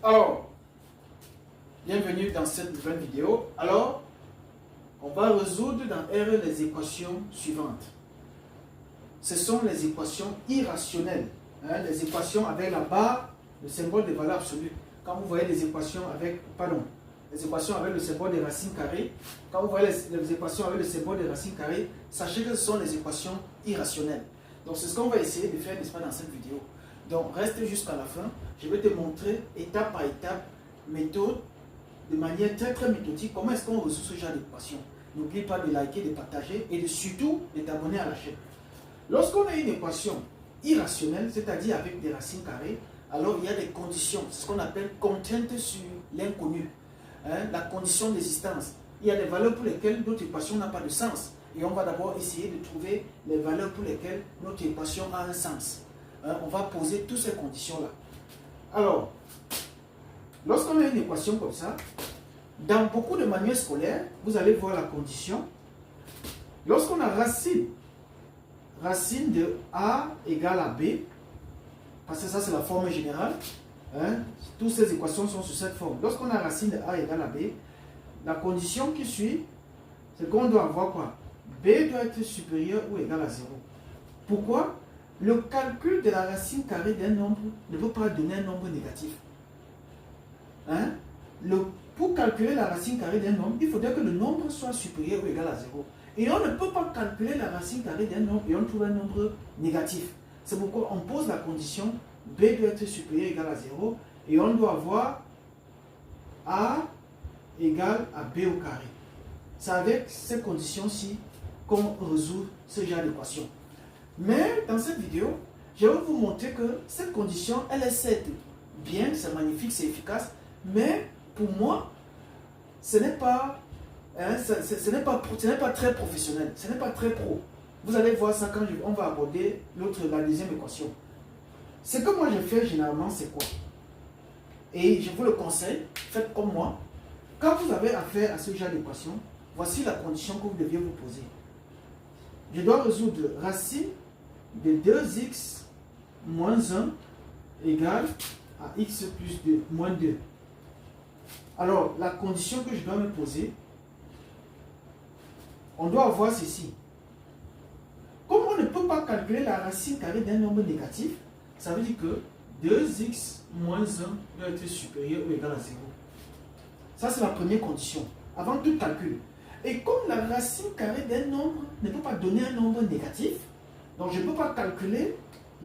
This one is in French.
Alors, bienvenue dans cette nouvelle vidéo. Alors, on va résoudre dans R les équations suivantes. Ce sont les équations irrationnelles. Les équations avec la barre, le symbole de valeur absolue. Quand vous voyez les équations avec, les équations avec le symbole des racines carrées, quand vous voyez les équations avec le symbole des racines carrées, sachez que ce sont les équations irrationnelles. Donc c'est ce qu'on va essayer de faire, n'est-ce pas, dans cette vidéo. Donc reste jusqu'à la fin. Je vais te montrer étape par étape, méthode, de manière très méthodique, comment est-ce qu'on résout ce genre d'équation. N'oublie pas de liker, de partager et de surtout de t'abonner à la chaîne. Lorsqu'on a une équation irrationnelle, c'est-à-dire avec des racines carrées, alors il y a des conditions, ce qu'on appelle contraintes sur l'inconnu. La condition d'existence. Il y a des valeurs pour lesquelles notre équation n'a pas de sens. Et on va d'abord essayer de trouver les valeurs pour lesquelles notre équation a un sens. On va poser toutes ces conditions-là. Alors, lorsqu'on a une équation comme ça, dans beaucoup de manuels scolaires, vous allez voir la condition. Lorsqu'on a racine de A égale à B, parce que ça c'est la forme générale, toutes ces équations sont sur cette forme. Lorsqu'on a racine de A égale à B, la condition qui suit, c'est qu'on doit avoir quoi? B doit être supérieur ou égal à 0. Pourquoi? Le calcul de la racine carrée d'un nombre ne peut pas donner un nombre négatif. Pour calculer la racine carrée d'un nombre, il faudrait que le nombre soit supérieur ou égal à 0. Et on ne peut pas calculer la racine carrée d'un nombre et on trouve un nombre négatif. C'est pourquoi on pose la condition B doit être supérieur ou égal à 0 et on doit avoir A égale à B au carré. C'est avec ces conditions-ci qu'on résout ce genre d'équation. Mais dans cette vidéo, je vais vous montrer que cette condition, elle est certes bien, c'est magnifique, c'est efficace, mais pour moi, ce n'est pas très professionnel, ce n'est pas très pro. Vous allez voir ça quand on va aborder la deuxième équation. Ce que moi je fais généralement, c'est quoi? Et je vous le conseille, faites comme moi. Quand vous avez affaire à ce genre d'équation, voici la condition que vous deviez vous poser. Je dois résoudre racine de 2x moins 1 égale à x plus 2, moins 2. Alors, la condition que je dois me poser, on doit avoir ceci. Comme on ne peut pas calculer la racine carrée d'un nombre négatif, ça veut dire que 2x moins 1 doit être supérieur ou égal à 0. Ça, c'est la première condition, avant tout calcul. Et comme la racine carrée d'un nombre ne peut pas donner un nombre négatif, donc je ne peux pas calculer